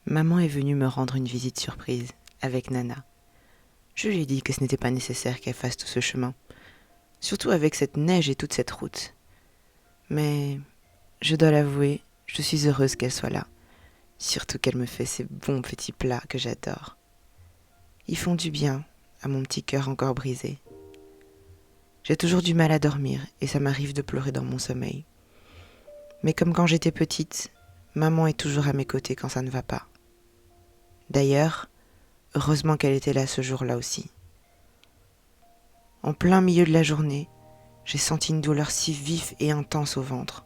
Maman est venue me rendre une visite surprise, avec Nana. Je lui ai dit que ce n'était pas nécessaire qu'elle fasse tout ce chemin, surtout avec cette neige et toute cette route. Mais, je dois l'avouer, je suis heureuse qu'elle soit là, surtout qu'elle me fait ces bons petits plats que j'adore. Ils font du bien à mon petit cœur encore brisé. J'ai toujours du mal à dormir et ça m'arrive de pleurer dans mon sommeil. Mais comme quand j'étais petite, maman est toujours à mes côtés quand ça ne va pas. D'ailleurs, heureusement qu'elle était là ce jour-là aussi. En plein milieu de la journée, j'ai senti une douleur si vive et intense au ventre.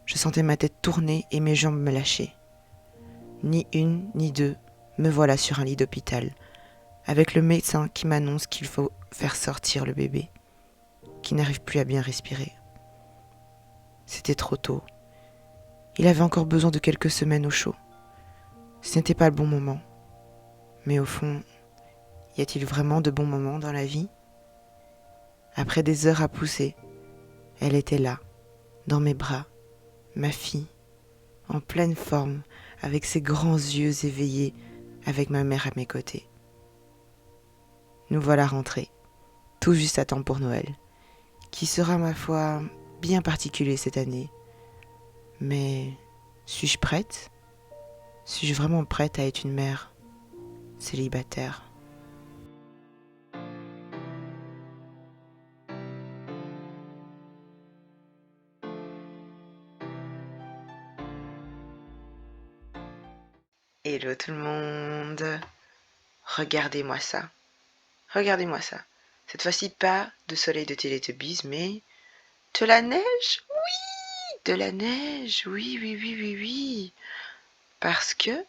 Je sentais ma tête tourner et mes jambes me lâcher. Ni une, ni deux, me voilà sur un lit d'hôpital, avec le médecin qui m'annonce qu'il faut faire sortir le bébé, qui n'arrive plus à bien respirer. C'était trop tôt. Il avait encore besoin de quelques semaines au chaud. Ce n'était pas le bon moment. Mais au fond, y a-t-il vraiment de bons moments dans la vie ? Après des heures à pousser, elle était là, dans mes bras, ma fille, en pleine forme, avec ses grands yeux éveillés, avec ma mère à mes côtés. Nous voilà rentrés, tout juste à temps pour Noël, qui sera, ma foi, bien particulier cette année. Mais suis-je prête ? Suis-je vraiment prête à être une mère célibataire ? Hello tout le monde. Regardez-moi ça. Regardez-moi ça. Cette fois-ci, pas de soleil de Télétobies, mais de la neige. Oui, de la neige. Oui, oui, oui, oui, oui. Parce que,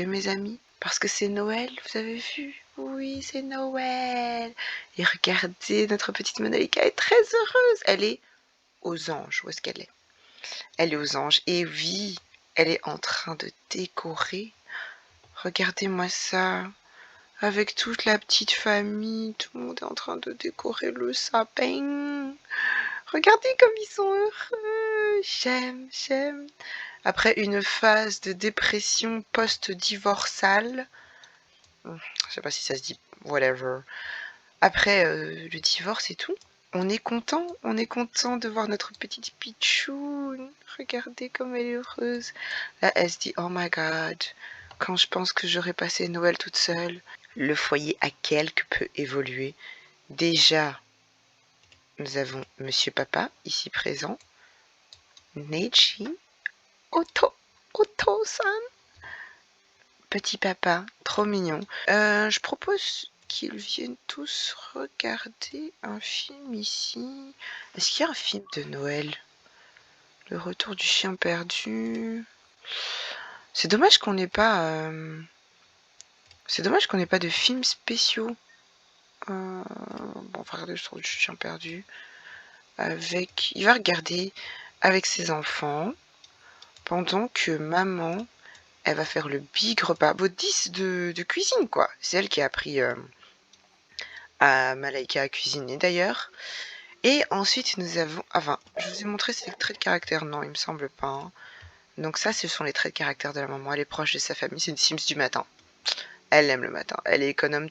mes amis, parce que c'est Noël, vous avez vu? Oui, c'est Noël. Et regardez, notre petite Monalika est très heureuse. Elle est aux anges. Où est-ce qu'elle est? Elle est aux anges. Et oui, elle est en train de décorer. Regardez-moi ça. Avec toute la petite famille, tout le monde est en train de décorer le sapin. Regardez comme ils sont heureux. J'aime, j'aime. Après une phase de dépression post-divorciale, je sais pas si ça se dit, whatever. Après le divorce et tout, on est content de voir notre petite pitchoune. Regardez comme elle est heureuse. Là, elle se dit, oh my god, quand je pense que j'aurais passé Noël toute seule. Le foyer à quelque peut évoluer. Déjà, nous avons Monsieur Papa, ici présent, Neji, Otto-san, petit papa, trop mignon. Je propose qu'ils viennent tous regarder un film ici. Est-ce qu'il y a un film de Noël? Le retour du chien perdu. C'est dommage qu'on n'ait pas... C'est dommage qu'on n'ait pas de films spéciaux. Bon, on va regarder le retour du chien perdu. Il va regarder avec ses enfants pendant que maman, elle va faire le big repas, votre 10 de cuisine, quoi. C'est elle qui a appris à Malaika à cuisiner, d'ailleurs. Et ensuite, nous avons... Enfin, je vous ai montré ses traits de caractère. Non, il me semble pas. Hein. Donc ça, ce sont les traits de caractère de la maman. Elle est proche de sa famille. C'est une Sims du matin. Elle aime le matin. Elle est économe. Vous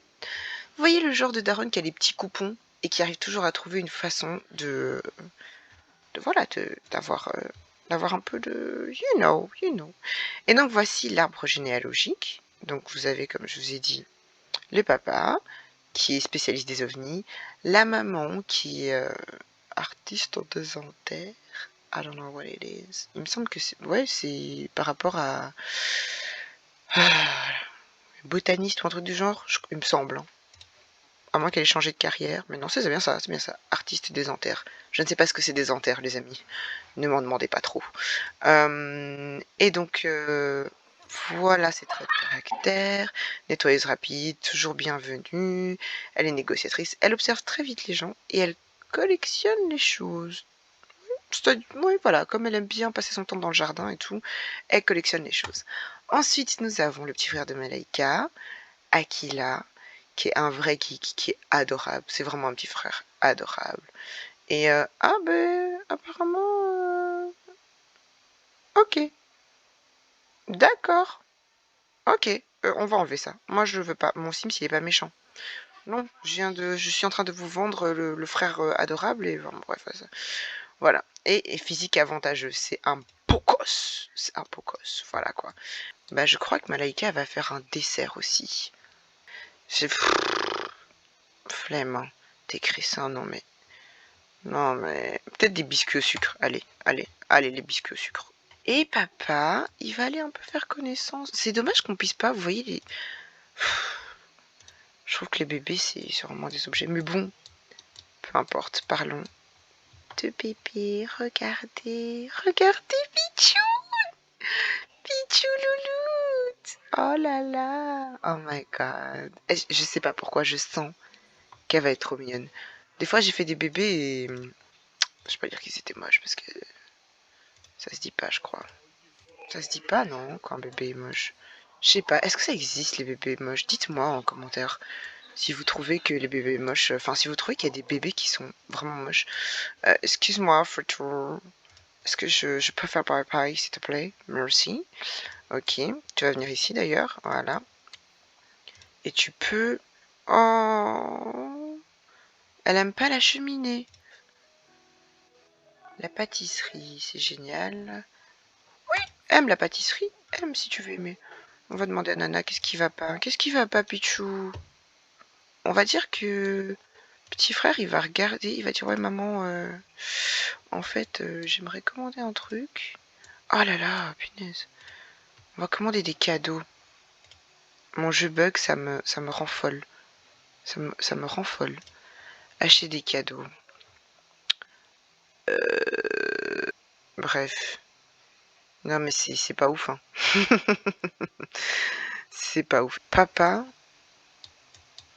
voyez le genre de daronne qui a les petits coupons et qui arrive toujours à trouver une façon voilà, d'avoir un peu de, you know. Et donc voici l'arbre généalogique. Donc vous avez, comme je vous ai dit, le papa qui est spécialiste des ovnis, la maman qui est artiste en désintère. I don't know what it is. Il me semble que c'est par rapport à botaniste ou un truc du genre, il me semble. Hein. À moins qu'elle ait changé de carrière. Mais non, c'est bien ça, c'est bien ça. Artiste désintère. Je ne sais pas ce que c'est désintère, les amis. Ne m'en demandez pas trop. Et donc, voilà ses traits de caractère. Nettoyeuse rapide, toujours bienvenue. Elle est négociatrice. Elle observe très vite les gens et elle collectionne les choses. Oui, voilà, comme elle aime bien passer son temps dans le jardin et tout, elle collectionne les choses. Ensuite, nous avons le petit frère de Malaika, Akila, qui est un vrai geek, qui est adorable. C'est vraiment un petit frère adorable. Et apparemment, ok, d'accord. Ok, on va enlever ça. Moi, je veux pas. Mon Sims, il est pas méchant. Non, je suis en train de vous vendre le frère adorable et bon, bref, ça. Voilà. Et physique avantageux, c'est un beau gosse. C'est un beau gosse, voilà quoi. Bah, je crois que Malaika va faire un dessert aussi. J'ai flemme, hein. T'écris ça, non mais... Non mais... Peut-être des biscuits au sucre. Allez, allez, allez, les biscuits au sucre. Et papa, il va aller un peu faire connaissance. C'est dommage qu'on puisse pas, vous voyez, les... Je trouve que les bébés, c'est vraiment des objets. Mais bon, peu importe, parlons de bébé. Regardez, regardez Pichou, Pichou louloute. Oh là là, oh my god. Je sais pas pourquoi je sens qu'elle va être trop mignonne. Des fois, j'ai fait des bébés et... Je vais pas dire qu'ils étaient moches parce que ça se dit pas, je crois. Ça se dit pas, non, quand un bébé est moche. Je sais pas, est-ce que ça existe les bébés moches? Dites-moi en commentaire si vous trouvez que les bébés moches... Enfin, si vous trouvez qu'il y a des bébés qui sont vraiment moches. Excuse-moi, Fruitour. Est-ce que je peux faire pareil, s'il te plaît? Merci. Ok, tu vas venir ici d'ailleurs, voilà. Et tu peux... Oh, elle aime pas la cheminée. La pâtisserie, c'est génial. Oui, aime la pâtisserie, aime si tu veux aimer. On va demander à Nana qu'est-ce qui va pas. Qu'est-ce qui va pas, Pichou? On va dire que petit frère, il va regarder, il va dire ouais maman, en fait, j'aimerais commander un truc. Oh là là, punaise. On va commander des cadeaux. Mon jeu bug, ça me rend folle. Ça me rend folle. Acheter des cadeaux. Bref. Non mais c'est pas ouf, hein. C'est pas ouf. Papa,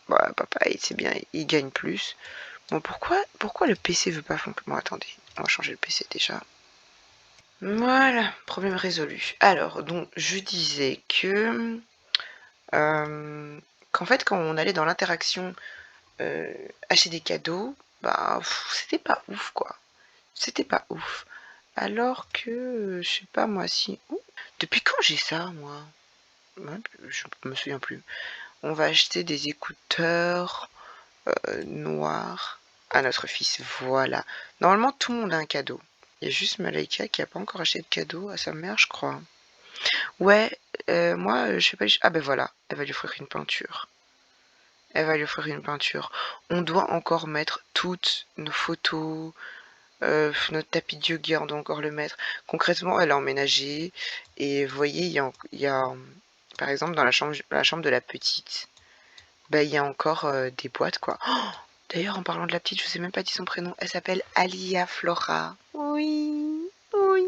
bah, papa, c'est bien, il gagne plus. Bon, pourquoi le PC veut pas fonctionner? Bon, attendez, on va changer le PC déjà. Voilà, problème résolu. Alors, donc, je disais que... qu'en fait, quand on allait dans l'interaction acheter des cadeaux, bah, c'était pas ouf, quoi. C'était pas ouf. Alors que, je sais pas, moi, si... Ouh, depuis quand j'ai ça, moi? Ouais, je me souviens plus. On va acheter des écouteurs noirs à notre fils. Voilà. Normalement, tout le monde a un cadeau. Il y a juste Malaika qui a pas encore acheté de cadeau à sa mère, je crois. Ouais, moi, je sais pas. Ah ben voilà, elle va lui offrir une peinture. Elle va lui offrir une peinture. On doit encore mettre toutes nos photos, notre tapis de yoga, on doit encore le mettre. Concrètement, elle a emménagé. Et vous voyez, par exemple, dans la chambre de la petite, bah, il y a encore des boîtes, quoi. Oh, d'ailleurs, en parlant de la petite, je vous ai même pas dit son prénom. Elle s'appelle Alia Flora. Oui, oui.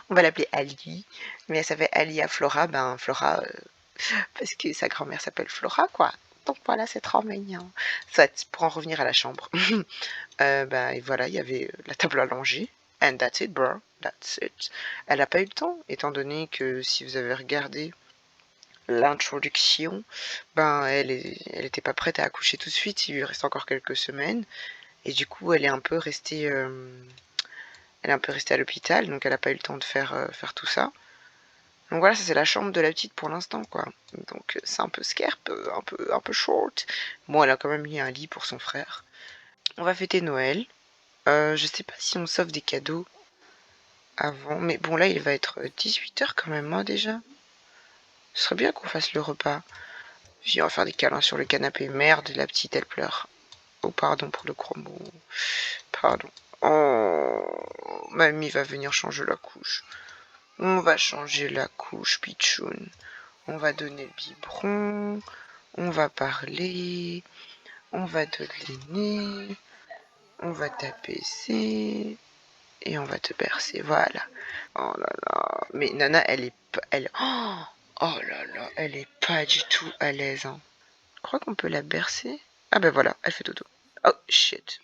On va l'appeler Ali, mais elle s'appelle Alia Flora. Ben, Flora, parce que sa grand-mère s'appelle Flora, quoi. Donc voilà, c'est trop mignon. Soit, pour en revenir à la chambre. Ben, et voilà, il y avait la table à langer. And that's it, bro. That's it. Elle n'a pas eu le temps, étant donné que si vous avez regardé l'introduction, ben elle était pas prête à accoucher tout de suite, il lui reste encore quelques semaines et du coup elle est un peu restée à l'hôpital, donc elle a pas eu le temps de faire tout ça. Donc voilà, ça c'est la chambre de la petite pour l'instant, quoi. Donc c'est un peu scarpe, un peu short. Bon, elle a quand même mis un lit pour son frère. On va fêter Noël. Je sais pas si on s'offre des cadeaux avant, mais bon là il va être 18 h quand même, hein, déjà. Ce serait bien qu'on fasse le repas. Puis on va faire des câlins sur le canapé. Merde, la petite elle pleure. Oh, pardon pour le gros mot. Pardon. Oh, mamie va venir changer la couche. On va changer la couche, Pichoun. On va donner le biberon. On va parler. On va te donner. On va t'apaiser. Et on va te bercer. Voilà. Oh là là. Mais Nana, elle est pas... Oh là là, elle est pas du tout à l'aise, hein. Je crois qu'on peut la bercer. Ah ben voilà, elle fait dodo. Oh shit.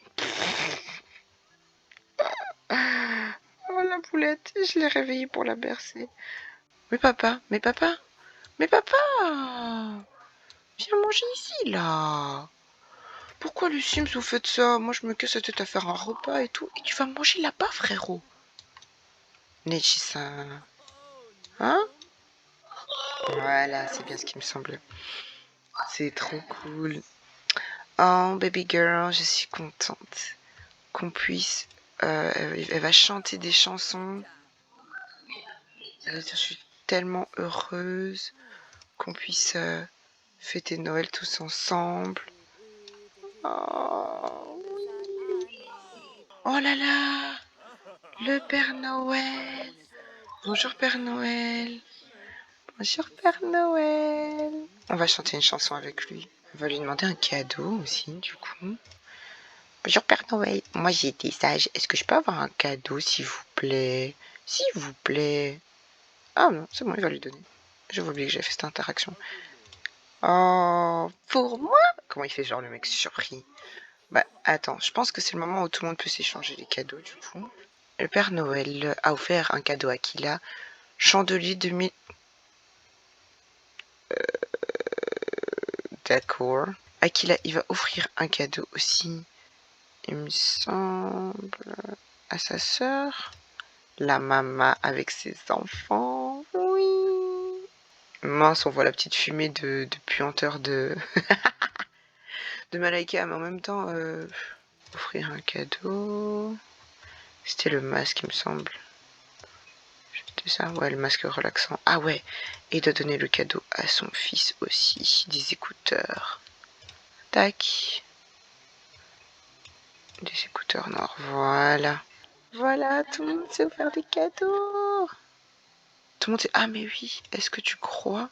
Oh la poulette, je l'ai réveillée pour la bercer. Mais papa, mais papa, mais papa, viens manger ici là. Pourquoi les Sims vous faites ça? Moi je me casse la tête à faire un repas et tout. Et tu vas manger là-bas, frérot. Neji-san. Hein? Voilà, c'est bien ce qui me semble. C'est trop cool. Oh, baby girl, je suis contente qu'on puisse... elle va chanter des chansons. Elle va dire, je suis tellement heureuse qu'on puisse fêter Noël tous ensemble. Oh, oui. Oh là là, le Père Noël. Bonjour Père Noël. Bonjour Père Noël. On va chanter une chanson avec lui. On va lui demander un cadeau aussi, du coup. Bonjour Père Noël. Moi j'ai été sage. Est-ce que je peux avoir un cadeau, s'il vous plaît? S'il vous plaît. Ah non, c'est bon, il va lui donner. J'avais oublié que j'avais fait cette interaction. Oh, pour moi? Comment il fait genre le mec surpris? Bah attends, je pense que c'est le moment où tout le monde peut s'échanger les cadeaux du coup. Le Père Noël a offert un cadeau à Kila. Chandelier 2000. D'accord. Akila, il va offrir un cadeau aussi, il me semble, à sa sœur. La maman avec ses enfants. Oui. Mince, on voit la petite fumée de puanteur de, de Malaika, mais en même temps, offrir un cadeau. C'était le masque, il me semble. C'était ça, ouais, le masque relaxant. Ah ouais, et de donner le cadeau à son fils aussi, des écouteurs. Tac. Des écouteurs noirs, voilà. Voilà, tout le monde s'est offert des cadeaux. Tout le monde s'est... Ah mais oui, est-ce que tu crois?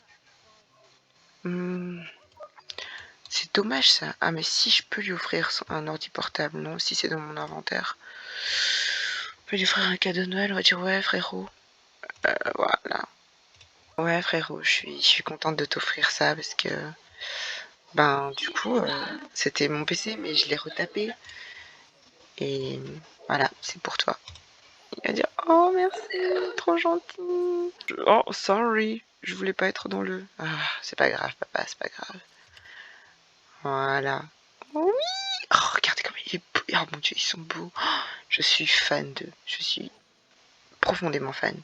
C'est dommage ça. Ah mais si je peux lui offrir un ordi portable, non? Si c'est dans mon inventaire. Je peux lui offrir un cadeau de Noël, on va dire ouais frérot. Voilà. Ouais frérot, je suis contente de t'offrir ça parce que... Ben du coup, c'était mon PC mais je l'ai retapé. Et voilà, c'est pour toi. Il va dire oh merci, trop gentil. Oh sorry, je voulais pas être dans le... Ah, c'est pas grave papa, c'est pas grave. Voilà. Oui. Oh, regardez comme il est beau. Oh mon dieu, ils sont beaux. Oh, je suis fan d'eux. Je suis profondément fan.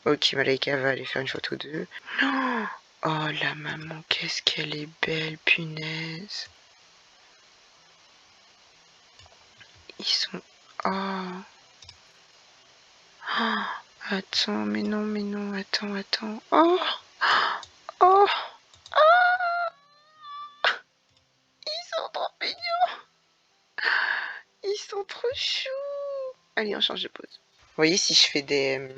Ok, Malaika va aller faire une photo d'eux. Oh, oh la maman, qu'est-ce qu'elle est belle, punaise. Ils sont... Oh. Oh. Attends, mais non, attends. Oh. Oh. Oh. Ils sont trop mignons. Ils sont trop choux. Allez, on change de pose. Vous voyez, si je fais des...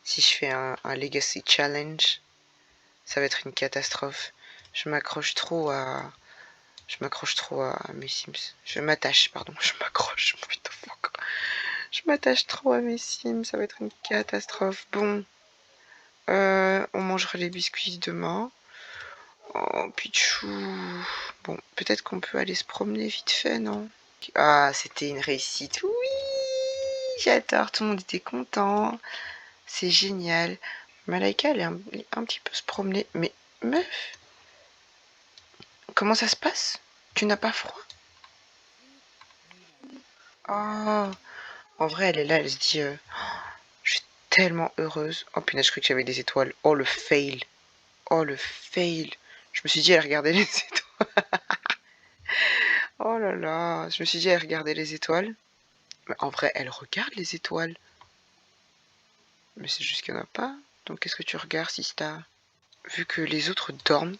Si je fais un Legacy Challenge, ça va être une catastrophe. Je m'accroche trop à... Je m'accroche trop à mes Sims. Je m'attache, pardon. Je m'accroche. Je m'attache trop à mes Sims. Ça va être une catastrophe. Bon. On mangera les biscuits demain. Oh, Pichou. Bon, peut-être qu'on peut aller se promener vite fait, non? Ah, c'était une réussite. Oui, j'adore. Tout le monde était content. C'est génial. Malaika, elle est un petit peu se promener. Mais meuf, comment ça se passe? Tu n'as pas froid? Oh, en vrai, elle est là, elle se dit je suis tellement heureuse. Oh punaise, je croyais que j'avais des étoiles. Oh le fail. Oh le fail. Je me suis dit, elle regardait les étoiles. Oh là là. Je me suis dit, elle regardait les étoiles. Mais en vrai, elle regarde les étoiles. Mais c'est juste qu'il n'y en a pas. Donc qu'est-ce que tu regardes si t'as... Vu que les autres dorment,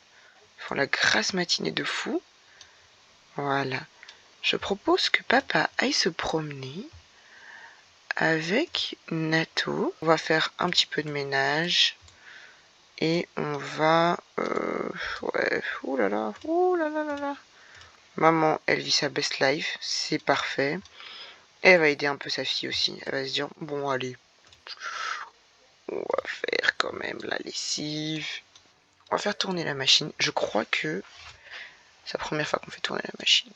font la grasse matinée de fou. Voilà. Je propose que papa aille se promener avec Nato. On va faire un petit peu de ménage. Et on va... ouais, ouh là là, ouh là là là là. Maman, elle vit sa best life, c'est parfait. Et elle va aider un peu sa fille aussi. Elle va se dire, bon allez, on va faire quand même la lessive. On va faire tourner la machine. Je crois que c'est la première fois qu'on fait tourner la machine.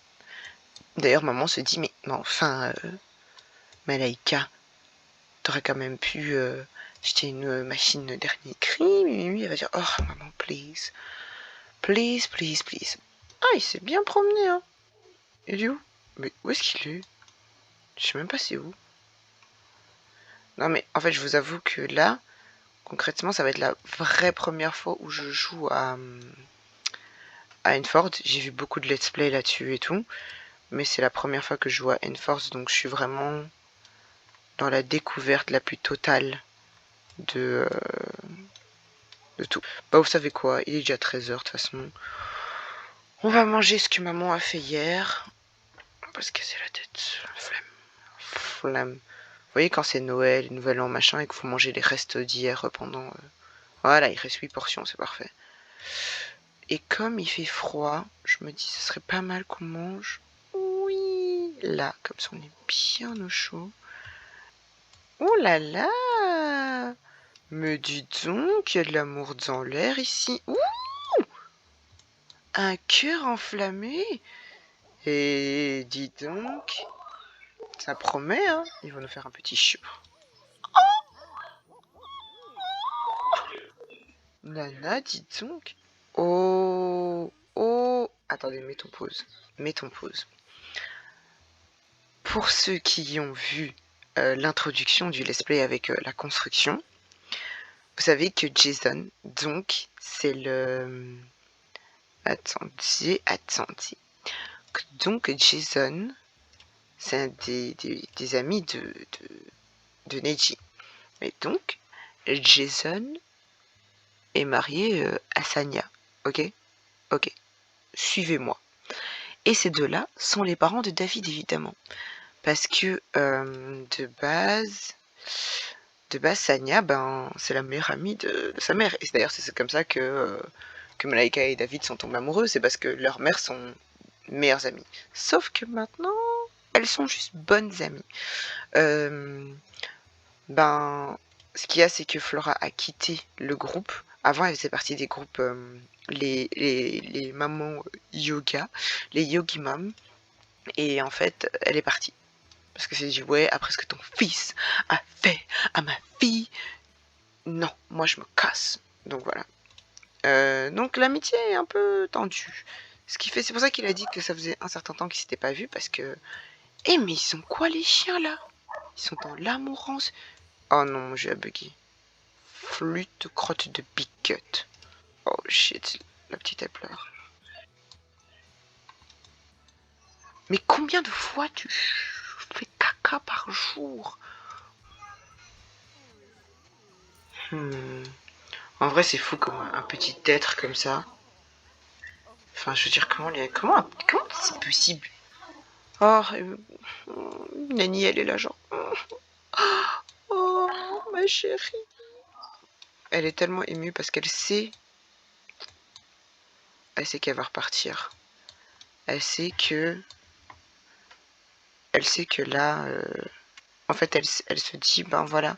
D'ailleurs, maman se dit, mais enfin, Malaika, t'aurais quand même pu acheter une machine dernier cri. Oui, elle va dire, oh maman, please. Please, please, please. Ah, il s'est bien promené, hein. Il est où? Mais où est-ce qu'il est? Je sais même pas c'est où. Non mais en fait je vous avoue que là, Concrètement, ça va être la vraie première fois où je joue à N-Forge. J'ai vu beaucoup de let's play là-dessus et tout, mais c'est la première fois que je joue à N-Forge, donc je suis vraiment dans la découverte la plus totale de tout. Bah vous savez quoi, il est déjà 13h de toute façon. On va manger ce que maman a fait hier. Parce que c'est la tête. Flemme. Vous voyez quand c'est Noël, Nouvel An, machin, et qu'il faut manger les restes d'hier pendant... Voilà, il reste 8 portions, c'est parfait. Et comme il fait froid, je me dis ce serait pas mal qu'on mange. Oui, là, comme ça on est bien au chaud. Oh là là! Me dis donc, il y a de l'amour dans l'air ici. Ouh! Un cœur enflammé. Et dis donc, ça promet, hein. Ils vont nous faire un petit show. Nana, dis donc. Oh, oh. Attendez, mettons pause. Mettons pause. Pour ceux qui ont vu l'introduction du let's play avec la construction, vous savez que Jason, donc, c'est le... Attendez. Donc, Jason, c'est un des amis de Neji. Et donc, Jason est marié à Sanya. Ok? Ok. Suivez-moi. Et ces deux-là sont les parents de David, évidemment. Parce que de base, Sanya, ben, c'est la meilleure amie de sa mère. Et d'ailleurs, c'est comme ça que Malaika et David sont tombés amoureux. C'est parce que leurs mères sont meilleures amies. Sauf que maintenant, elles sont juste bonnes amies. Ben, ce qu'il y a, c'est que Flora a quitté le groupe. Avant, elle faisait partie des groupes les mamans yoga, les yogi mam. Et en fait, elle est partie. Parce que c'est dit, ouais, après ce que ton fils a fait à ma fille, non, moi je me casse. Donc voilà. Donc l'amitié est un peu tendue. Ce qui fait, c'est pour ça qu'il a dit que ça faisait un certain temps qu'ils s'étaient pas vus, parce que... Eh mais ils sont quoi les chiens là? Ils sont dans l'amourance. Oh non, j'ai bugué. Flûte crotte de Big Cut. Oh shit, la petite elle pleure. Mais combien de fois tu fais caca par jour? En vrai, c'est fou comme un petit être comme ça. Enfin, je veux dire, comment c'est possible? Oh, Nani, elle est là, genre. Oh, ma chérie. Elle est tellement émue parce elle sait qu'elle va repartir. Elle sait que là, en fait, elle se dit, ben voilà,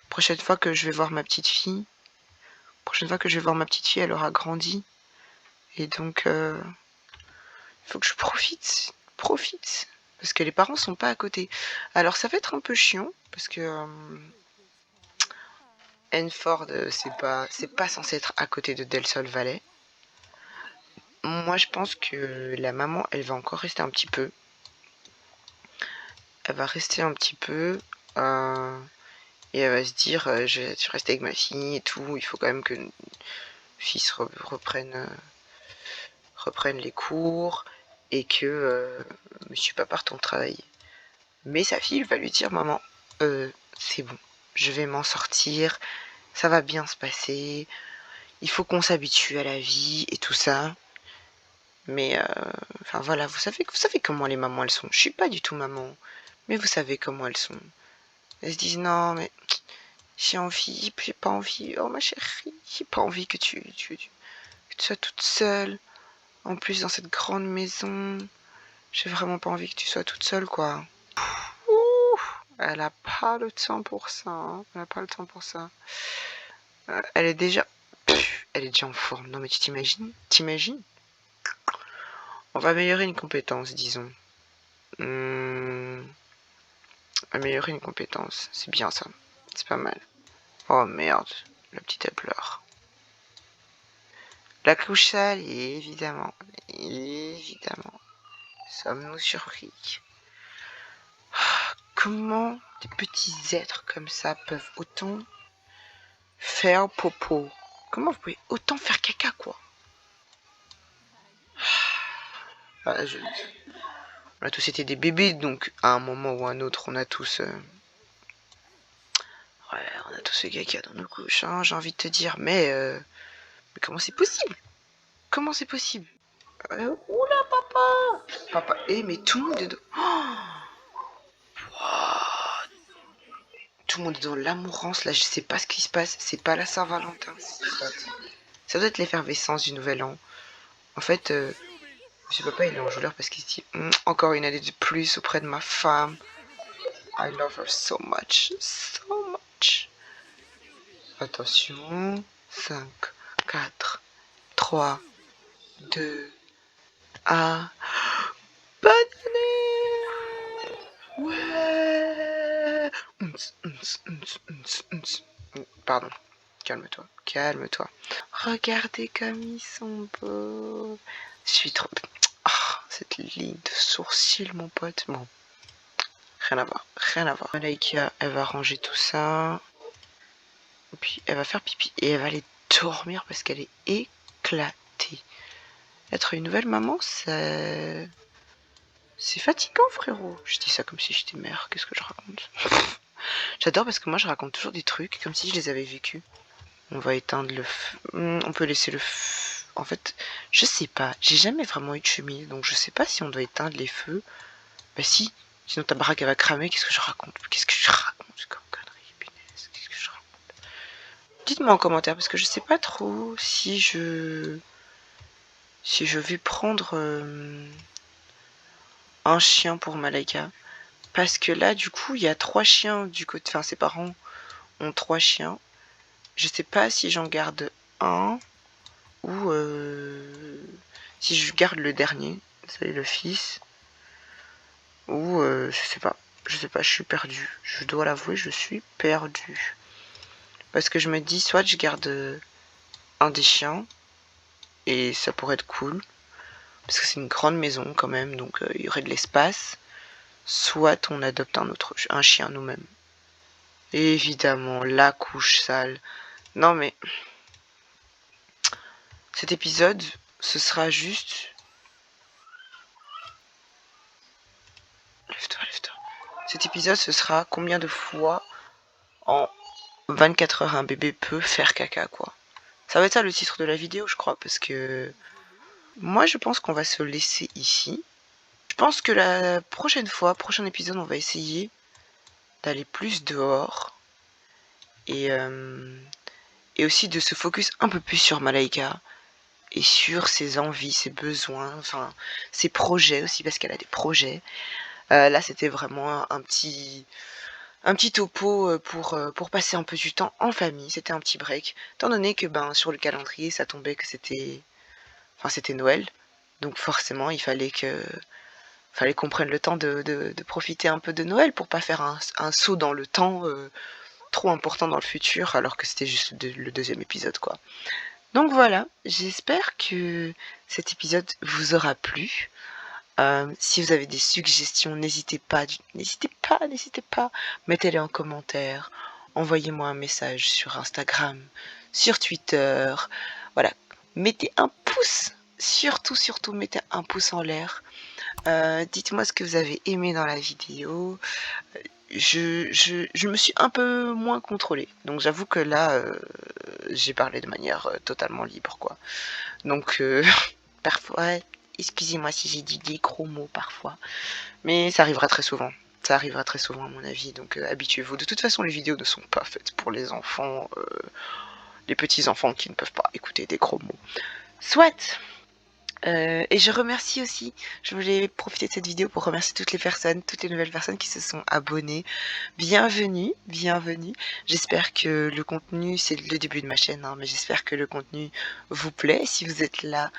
prochaine fois que je vais voir ma petite fille, elle aura grandi. Et donc, il faut que je profite. Parce que les parents sont pas à côté. Alors, ça va être un peu chiant, parce que Enford, c'est pas censé être à côté de Del Sol Valley. Moi, je pense que la maman, elle va encore rester un petit peu. Elle va rester un petit peu. Et elle va se dire, je vais rester avec ma fille et tout. Il faut quand même que le fils reprenne les cours et que monsieur papa retourne travailler. Mais sa fille va lui dire, maman, c'est bon, je vais m'en sortir, ça va bien se passer, il faut qu'on s'habitue à la vie et tout ça. Mais enfin voilà, vous savez comment les mamans elles sont. Je suis pas du tout maman, mais vous savez comment elles sont. Elles se disent non mais j'ai pas envie, oh ma chérie, j'ai pas envie que tu sois toute seule. En plus dans cette grande maison, j'ai vraiment pas envie que tu sois toute seule quoi. Ouh, elle a pas le temps pour ça, hein. Elle a pas le temps pour ça. Elle est déjà en forme. Non mais tu t'imagines? On va améliorer une compétence, disons. Améliorer une compétence, c'est bien ça. C'est pas mal. Oh merde, la petite elle pleure. La couche sale, évidemment. Sommes-nous surpris? Comment des petits êtres comme ça peuvent autant Faire popo. Comment vous pouvez autant faire caca, quoi? Voilà, on a tous été des bébés, donc à un moment ou à un autre, on a tous... Ouais, on a tous fait caca dans nos couches, hein, j'ai envie de te dire. Mais comment c'est possible? Comment c'est possible? Oula, papa! Papa, mais tout le monde est dans... Oh, tout le monde est dans l'amourance, là, je sais pas ce qui se passe. C'est pas la Saint-Valentin. Ça doit être l'effervescence du Nouvel An. En fait, monsieur papa, il est enjôleur parce qu'il se dit encore une année de plus auprès de ma femme. I love her so much. So much. Attention. 5, 4, 3, 2, 1. Bonne année! Ouais! Pardon. Calme-toi. Calme-toi. Regardez comme ils sont beaux. Je suis trop... Oh, cette ligne de sourcils, mon pote. Bon. Rien à voir. Rien à voir. Malaika, elle va ranger tout ça. Et puis, elle va faire pipi. Et elle va aller dormir parce qu'elle est éclatée. Être une nouvelle maman, c'est fatigant, frérot. Je dis ça comme si j'étais mère. Qu'est-ce que je raconte? J'adore parce que moi, je raconte toujours des trucs comme si je les avais vécus. On va éteindre le feu. On peut laisser le feu. En fait, je sais pas. J'ai jamais vraiment eu de cheminée, donc je sais pas si on doit éteindre les feux. Bah si. Sinon ta baraque elle va cramer. Qu'est-ce que je raconte? Qu'est-ce que je raconte comme connerie, punaise? Qu'est-ce que je raconte? Dites-moi en commentaire parce que je sais pas trop si je vais prendre un chien pour Malaika. Parce que là, du coup, il y a 3 chiens du côté. Enfin, ses parents ont 3 chiens. Je sais pas si j'en garde un ou si je garde le dernier, c'est le fils, ou je sais pas, je suis perdue, je dois l'avouer, je suis perdue, parce que je me dis, soit je garde un des chiens, et ça pourrait être cool, parce que c'est une grande maison quand même, donc il y aurait de l'espace, soit on adopte un chien nous-mêmes. Évidemment, la couche sale. Non mais, cet épisode, ce sera juste... Lève-toi, lève-toi. Cet épisode, ce sera combien de fois en 24 heures un bébé peut faire caca, quoi. Ça va être ça le titre de la vidéo, je crois, parce que moi, je pense qu'on va se laisser ici. Je pense que la prochaine fois, prochain épisode, on va essayer d'aller plus dehors et aussi de se focus un peu plus sur Malaika et sur ses envies, ses besoins, enfin ses projets aussi, parce qu'elle a des projets. Là, c'était vraiment un petit topo pour passer un peu du temps en famille. C'était un petit break, étant donné que sur le calendrier, ça tombait que c'était Noël. Donc forcément, il fallait qu'on prenne le temps de profiter un peu de Noël pour pas faire un saut dans le temps trop important dans le futur, alors que c'était juste le deuxième épisode, quoi. Donc voilà, j'espère que cet épisode vous aura plu. Si vous avez des suggestions, n'hésitez pas, mettez-les en commentaire, envoyez-moi un message sur Instagram, sur Twitter, voilà, mettez un pouce, surtout mettez un pouce en l'air, dites-moi ce que vous avez aimé dans la vidéo. Je me suis un peu moins contrôlée, donc j'avoue que là, j'ai parlé de manière totalement libre, quoi. Donc, parfois, excusez-moi si j'ai dit des gros mots parfois, mais ça arrivera très souvent. Ça arrivera très souvent à mon avis, donc habituez-vous. De toute façon, les vidéos ne sont pas faites pour les enfants, les petits enfants qui ne peuvent pas écouter des gros mots. Soit. Et je remercie aussi, je voulais profiter de cette vidéo pour remercier toutes les nouvelles personnes qui se sont abonnées. Bienvenue, bienvenue. J'espère que le contenu, c'est le début de ma chaîne, hein, mais j'espère que le contenu vous plaît. Si vous êtes là,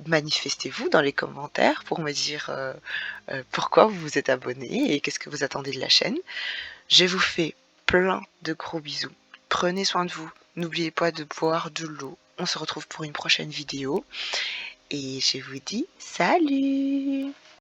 manifestez-vous dans les commentaires pour me dire pourquoi vous vous êtes abonné et qu'est-ce que vous attendez de la chaîne. Je vous fais plein de gros bisous. Prenez soin de vous. N'oubliez pas de boire de l'eau. On se retrouve pour une prochaine vidéo. Et je vous dis salut!